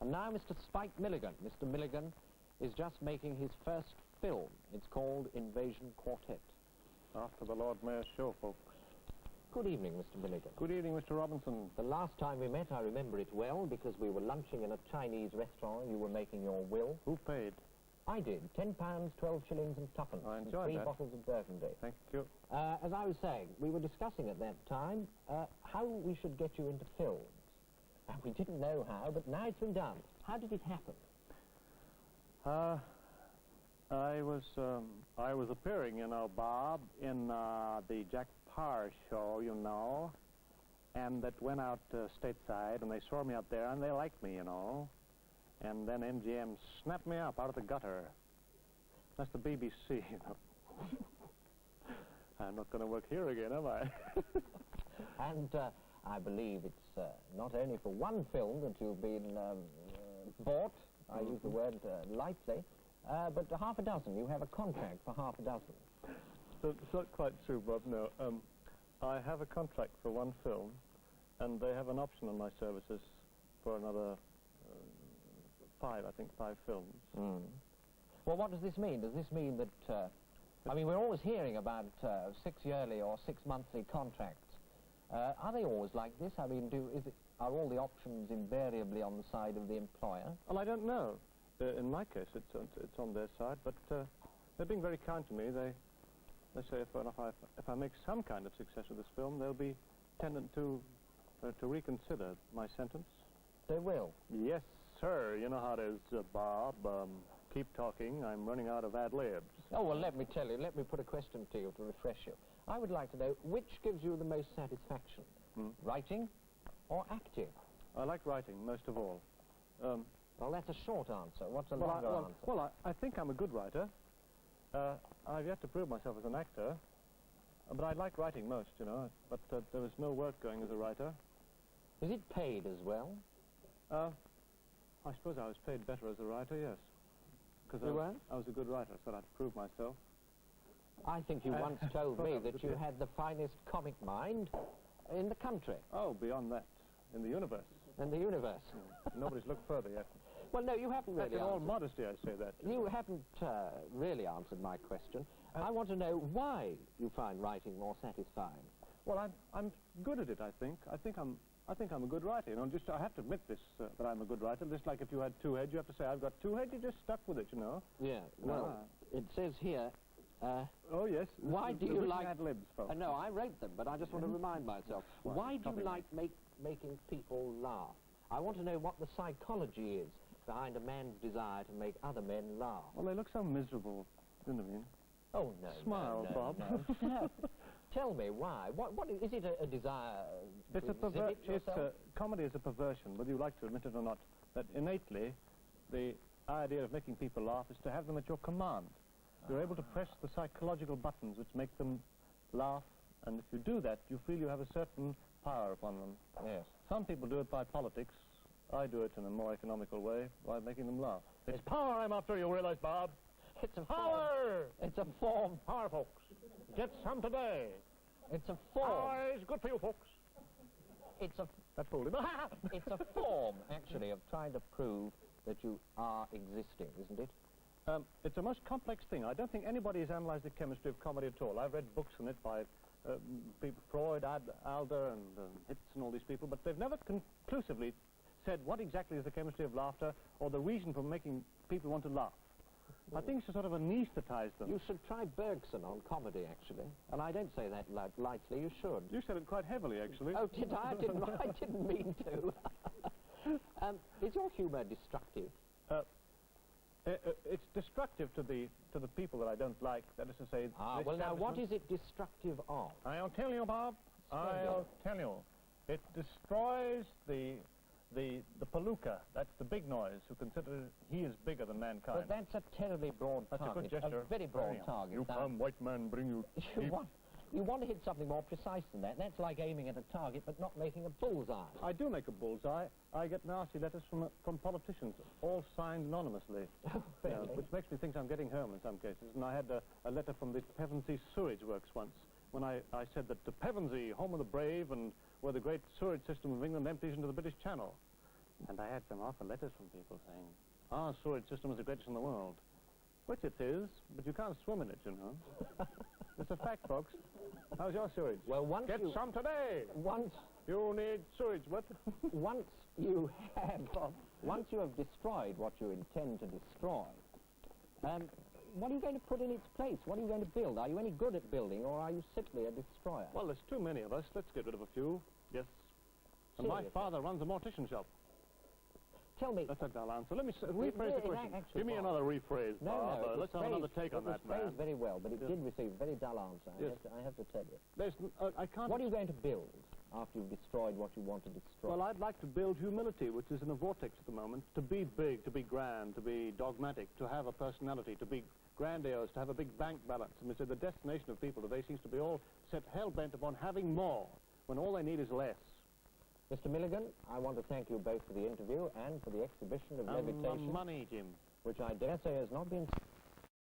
And now Mr. Spike Milligan. Mr. Milligan is just making his first film. It's called Invasion Quartet. After the Lord Mayor's show, folks. Good evening, Mr. Milligan. Good evening, Mr. Robinson. The last time we met, I remember it well, because we were lunching in a Chinese restaurant. You were making your will. Who paid? I did. £10, 12 shillings and twopence. I enjoyed three that. bottles of Burgundy. Thank you. As I was saying, we were discussing at that time how we should get you into films. And we didn't know how, but now it's been done. How did it happen? I was appearing, Bob, in the Jack Parr show, and that went out stateside, and they saw me up there, and they liked me, And then MGM snapped me up out of the gutter. That's the BBC, I'm not going to work here again, am I? And I believe it's not only for one film that you've been bought, I use the word lightly, but half a dozen. You have a contract for half a dozen. That's not quite true, Bob, no. I have a contract for one film, and they have an option on my services for another five films. Mm. Well, what does this mean? Does this mean that, I mean, we're always hearing about 6-yearly or 6-monthly contracts. Are they always like this? I mean, are all the options invariably on the side of the employer? Well, I don't know. In my case, it's on their side, but they're being very kind to me. They say if I make some kind of success with this film, they'll be tendent to reconsider my sentence. They will? Yes, sir. You know how it is, Bob. Keep talking. I'm running out of ad-libs. Oh, well, let me tell you. Let me put a question to you to refresh you. I would like to know which gives you the most satisfaction, writing or acting? I like writing most of all. Well, that's a short answer. What's a longer answer? Well, I think I'm a good writer. I've yet to prove myself as an actor, but I like writing most, But there was no work going as a writer. Is it paid as well? I suppose I was paid better as a writer, yes. Because I was a good writer, so I had to prove myself. I think you once told me that you had the finest comic mind in the country. Oh, beyond that, in the universe. In the universe. Nobody's looked further yet. Well, no, you haven't really answered. In all modesty, I say that. You haven't really answered my question. I want to know why you find writing more satisfying. Well, I'm good at it, I think. I think I'm a good writer, Just I have to admit this, that I'm a good writer. Just like if you had two heads, you have to say, I've got two heads, you just stuck with it, Yeah, well, it says here... oh, yes. Why do you like... ad-libs, folks. No, I wrote them, but I just want to remind myself. Why do you like making people laugh? I want to know what the psychology is behind a man's desire to make other men laugh. Well, they look so miserable, didn't they? Oh, no. Smile, no, Bob. No. Tell me why. What is it a desire comedy is a perversion, whether you like to admit it or not, that innately the idea of making people laugh is to have them at your command. You're able to press the psychological buttons which make them laugh, and if you do that, you feel you have a certain power upon them. Yes. Some people do it by politics. I do it in a more economical way, by making them laugh. It's power I'm after, you realize, Bob. It's a power! It's a form. Power, folks. Get some today. It's a form. Power is good for you, folks. That fooled him. It's a form, actually, of trying to prove that you are existing, isn't it? It's a most complex thing. I don't think anybody has analyzed the chemistry of comedy at all. I've read books on it by people, Freud, Adler, and Hitz, and all these people, but they've never conclusively said what exactly is the chemistry of laughter or the reason for making people want to laugh. I think it's to sort of anesthetize them. You should try Bergson on comedy, actually. And I don't say that lightly. You should. You said it quite heavily, actually. Oh, did I? I didn't mean to. Is your humour destructive? It's destructive to the people that I don't like. That is to say... well, now, what is it destructive of? I'll tell you, Bob. I'll tell you. It destroys the palooka. That's the big noise, who consider he is bigger than mankind. But that's a terribly broad target. That's a good gesture. A very broad target. You come, white man, bring you... You want to hit something more precise than that. That's like aiming at a target but not making a bullseye. I do make a bullseye. I get nasty letters from politicians, all signed anonymously. Oh, really? Which makes me think I'm getting home in some cases. And I had a letter from the Pevensey Sewage Works once, when I said that the Pevensey, home of the brave, and where the great sewage system of England empties into the British Channel. And I had some offer letters from people saying, our sewage system is the greatest in the world. Which it is, but you can't swim in it, you know. It's a fact, folks. How's your sewage? Well, once Get you... some today! Once... You need sewage, what? Once you have destroyed what you intend to destroy, what are you going to put in its place? What are you going to build? Are you any good at building, or are you simply a destroyer? Well, there's too many of us. Let's get rid of a few. Yes. And my father runs a mortician shop. Tell me... That's a dull answer. Let me rephrase the question. Give me another rephrase, Father. No, Let's have another take on that, man. It was phrased very well, but it did receive a very dull answer. Yes. I have to tell you. I can't... What are you going to build after you've destroyed what you want to destroy? Well, I'd like to build humility, which is in a vortex at the moment. To be big, to be grand, to be dogmatic, to have a personality, to be grandiose, to have a big bank balance. And the destination of people today seems to be all set hell-bent upon having more, when all they need is less. Mr. Milligan, I want to thank you both for the interview and for the exhibition of levitation. Money, Jim. Which I dare say has not been